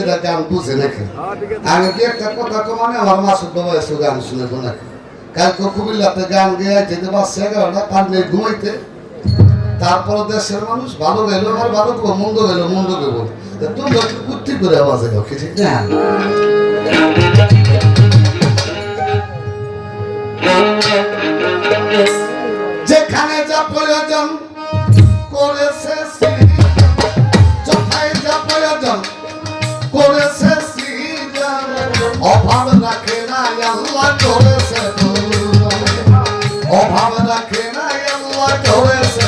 ছেলেটা গান বুঝে নাকি আমি কি একটা কথা কমানে আমার মাসুদ বাবা এসে গান শুনেবো নাকি কালকে কুমিল্লাতে গান গেয়ে যেতে পারছে 11টা পার নিয়ে ঘুমাইতে তারপরে দেশের মানুষ ভালো গেল আর ভালো গেবো মন্দ গেল মন্দ গেবো তুমি একটু কুর্তি করে আওয়াজে গাও কি ঠিক না যেখানে যা প্রয়োজন করেছে যথায় যা প্রয়োজন করেছে অভাব রাখে না আল্লাহ করেছে অভাব রাখে না আল্লাহ করেছে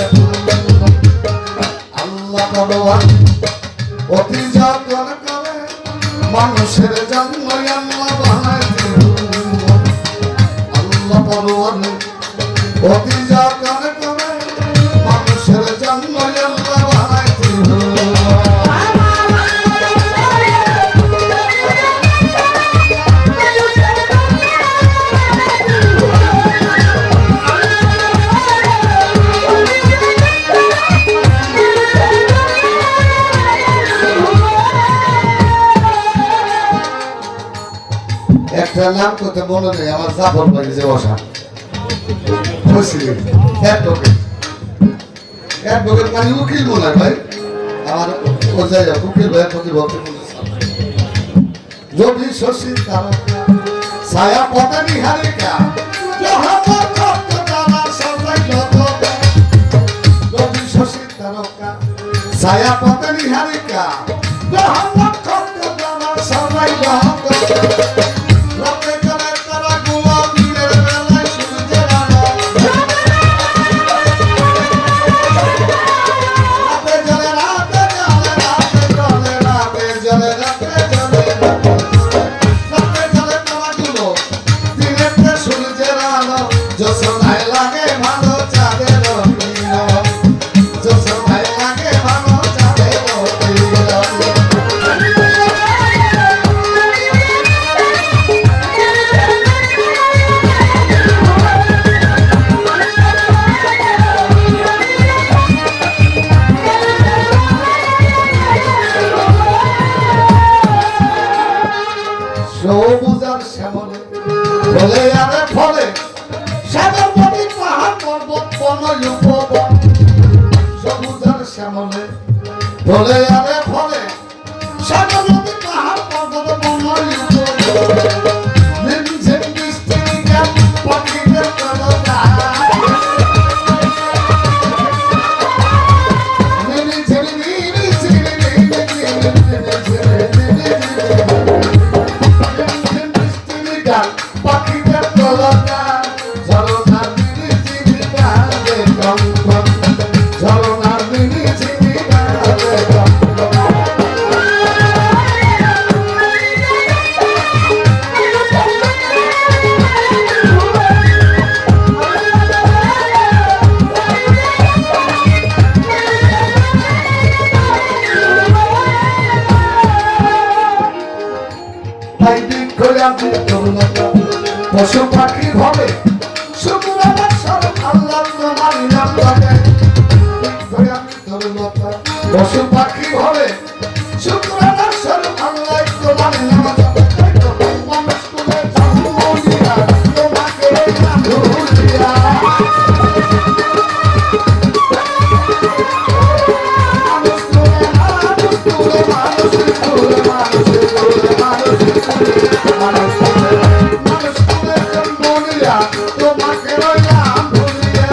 আল্লাহ ভগবান অতি যত্ন করে মানুষের জন্য আল্লাহ বানাইছে আল্লাহ ভগবান অতি যত্ন করে মানুষের জন্য আল্লাহ বানাইছে একটা নাম করতে মনে নেই আমার জাফর ভাই যে বসা অ্যাডভোকেট মানে উকিল মনে হয় ভাই আমার উকিল ভাইয়ের প্রতি ভক্তি যদি শশী ছায়া পথে নিহারিকা যদি শশী তারকা ছায়া পথে নিহারিকা সবাই সবুজার শ্যামলে ফলে আরে ফলে সাগর নদী পাহাড় পর্বত বন উপবন সবুজার শ্যামলে ফলে আরে ফলে সাগর নদী পাহাড় পর্বত বন উপবন নিমঝিম বৃষ্টির গান পাখিদের কলকা পাখিদের কলকা ঝরনার দিদি চিনি গাছে কঙ্কন ঝরনার দিদি চিনি গাছে কঙ্কন তাই দিক করে আমি তরুণতা পশু পাখি হবে শুক্রবার সব আল্লাহ তোমার নাম লাগে পশু পাখি হবে শুক্রবার সব আল্লাহ তোমার নাম মানুষ করে তোমাকে ভুলিয়া তোমাকে রইলাম ভুলিয়া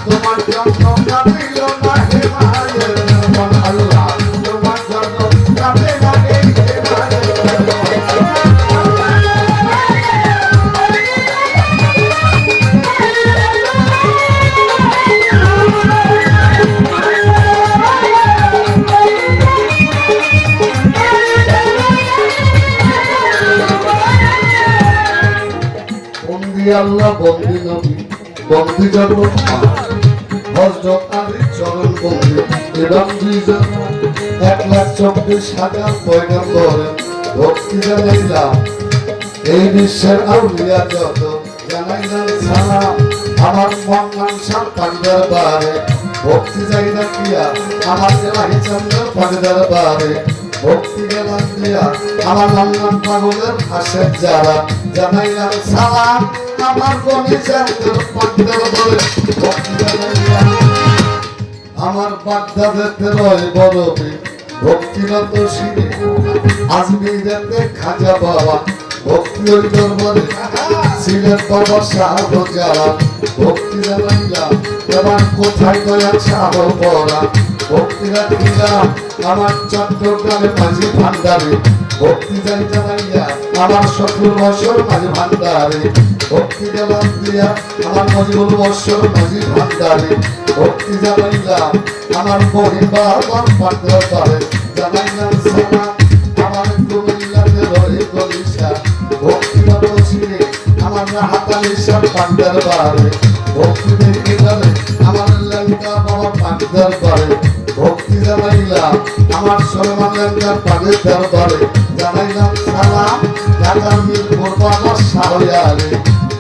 তোমার জন্য কাঁদিল না হে মায়ের মন আল্লাহ তোমার জন্য কাঁদে না হে আল্লাহ বন্দি নবী বন্দি জগৎ হযরত আলী চরণ বন্দি এবং 1,24,000 পয়গম্বর ভক্তি জানাইলাম এই বিশ্বের আউলিয়া যত জানাইলাম সালাম আমার মঙ্গল সন্তান দরবারে ভক্তি যাই রাখিয়া আমার এলাহি চন্দ্র পানি দরবারে ভক্তি গেলাম দিয়া আমার লন্ডন পাগলের হাসে যারা জানাইলাম সালাম আমার গনি চাঁদের পদ্মের বলে ভক্তি জানাইলাম আমার বাগদাদেতে রয় বরফে ভক্তিরত শিরে আজমিরেতে খাজা বাবা ভক্তি ওই দরবারে সিলেট বাবা শাহ যারা ভক্তি জানাইলাম এবার কোথায় দয়া শাহ পড়া ভক্তি রাখিলাম আমার চট্টগ্রামে মাঝি ভান্ডারে ভক্তি যাই জানাইয়া আমার সকল বছর মাঝি ভান্ডারে ভক্তি গেলাম দিয়া আমার মজিবুল বছর মাঝি ভান্ডারে ভক্তি জানাইলাম আমার মহিমা আমার পান্ডার পারে জানাইলাম সালাম আমার কুমিল্লাতে রয়ে গলিশা ভক্তি বাবসিরে আমার হাতালিশার পান্ডার পারে ভক্তি দেখে গেলে আমার লঙ্কা বাবা পান্ডার পারে ভক্তি জানাইলাম আমার সলমান লঙ্কার পানের দরবারে জানাইলাম সালাম ঢাকার মিরপুর বাবা শাহয়ারে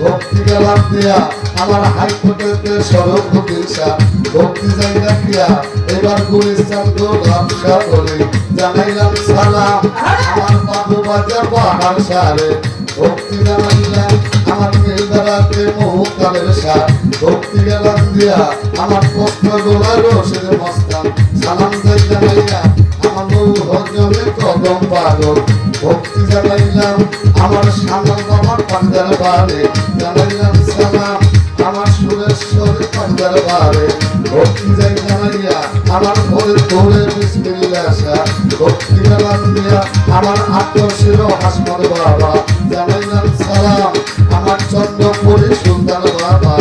ভক্তি গেলাম দিয়া আমার হাইকোর্টেতে সড়ক দিশা ভক্তি যাই রাখিয়া এবার গুলিস্তান তো ব্যবসা করে জানাইলাম সালাম আমার বাবু বাজার পাহাড় সারে ভক্তি জানাইলাম আমার মেলদারাতে মহুকালের সার ভক্তি গেলাম দিয়া আমার কষ্ট গোলার রসের মস্তান সালাম যাই জানাইয়া আমার বউ হজমে কদম পাগল ভক্তি জানাইলাম আমার সামল বাবার পান্ডার বারে জানাইলাম সালাম আমার সুরেশ্বরের পান্ডার বারে ভক্তি যাই জানাইয়া আমার ভোরে ভোরে বিসমিল্লাহ শাহ ভক্তি গেলাম দিয়া আমার আত্মশির হাসমত বাবা জানাইলাম সালাম আমার চন্দ্রপুরে সুলতান বাবা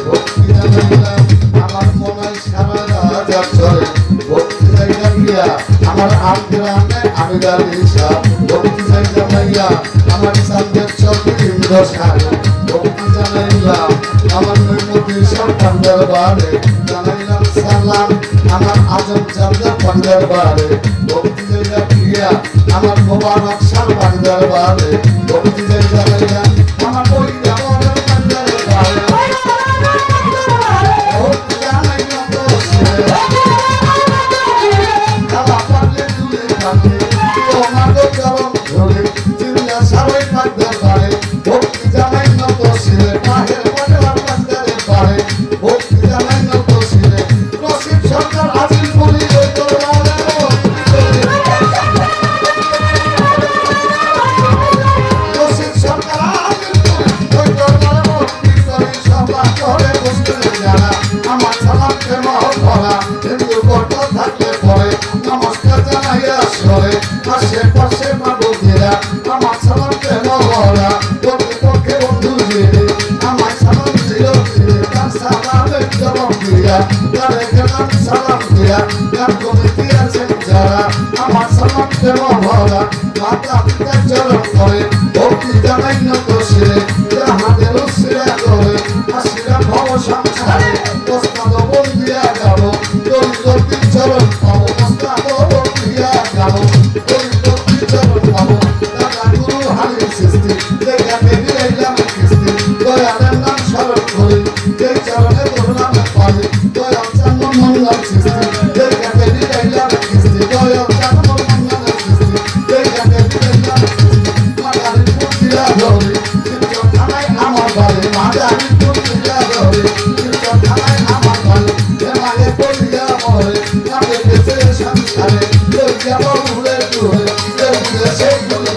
ভক্তি জানাইলাম আমার মনাই সারা রাজার চরে ভক্তি যাই রাখিয়া আমার আগ্রামে আমিরার ঈশা ভক্তি যাই জানাইয়া আমার চাঁদের চরে ইন্দ্র সারে ভক্তি জানাইলাম আমার নৈমতি সব পান্ডার বারে জানাইলাম সালাম আমার আজম চাঁদের পান্ডার বারে ভক্তি যাই রাখিয়া আমার মোবারক সার পান্ডার বারে ভক্তি যাই জানাইয়া আমার বই আমার পান্ডার বারে ভক্তি জানাইলাম খালা পারলে তুলে থাকে তোমার চরণ ধরে চিন্তা সবাই পান্ডার বারে ভক্তি জানাইলাম তো শিরে পাহের পান্ডার পান্ডারের বারে ভক্তি জানাইলাম তো শিরে রশিদ সরকার আজিল পুরি ওই দরবারে রশিদ সরকার আজিল পুরি ওই দরবারে ভক্তি করে সভা করে বসতে যারা আমার সালামকে মহল ভরা হিন্দু কত থাকলে পরে নমস্কার জানাইয়া সরে আশেপাশে বাবুদেরা আমার সালামকে মহরা প্রতিপক্ষে বন্ধু জেনে আমার সালাম ছিল তার সালামের জবাব দিয়া তার গেলাম সালাম দিয়া তার কমিটি আছেন যারা আমার সালামকে মহরা মাতা পিতার চরণ করে ভক্তি জানাই নত শিরে যাহাদের শিরা করে আসিরা ভব সংসারে প্রস্তাব বন্দিয়া গেল দরিদ্রটির চরণ পাবো প্রস্তাব বন্দিয়া গেল দরিদ্রটির চরণ পাবো দাদা গুরু হারির সৃষ্টি দেখাতে দিলাম কিস্তি দয়ালের নাম স্মরণ করি যেই চরণে ধরলাম পারি দয়াল চান্দ মঙ্গল সৃষ্টি দেখাতে দিলাম কিস্তি দয়াল চান্দ মঙ্গল সৃষ্টি দেখাতে দিলাম কিস্তি মাদারি পুতিয়া ধরে কিন্তু থানায় আমার বাড়ি মাদারি পুতিয়া ধরে কিন্তু থানায় আমার বাড়ি এমালে পড়িয়া মরে কাঁদে গেছে সংসারে লইয়া বহুলে তুলে সেই বলে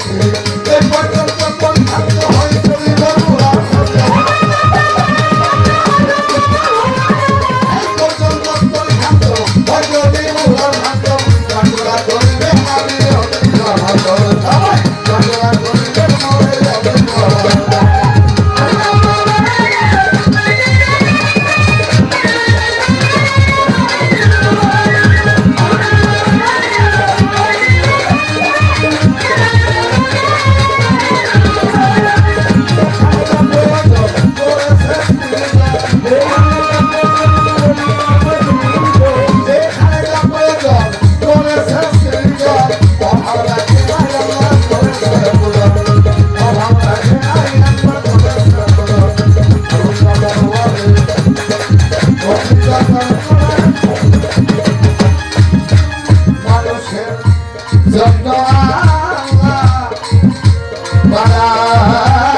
বানায়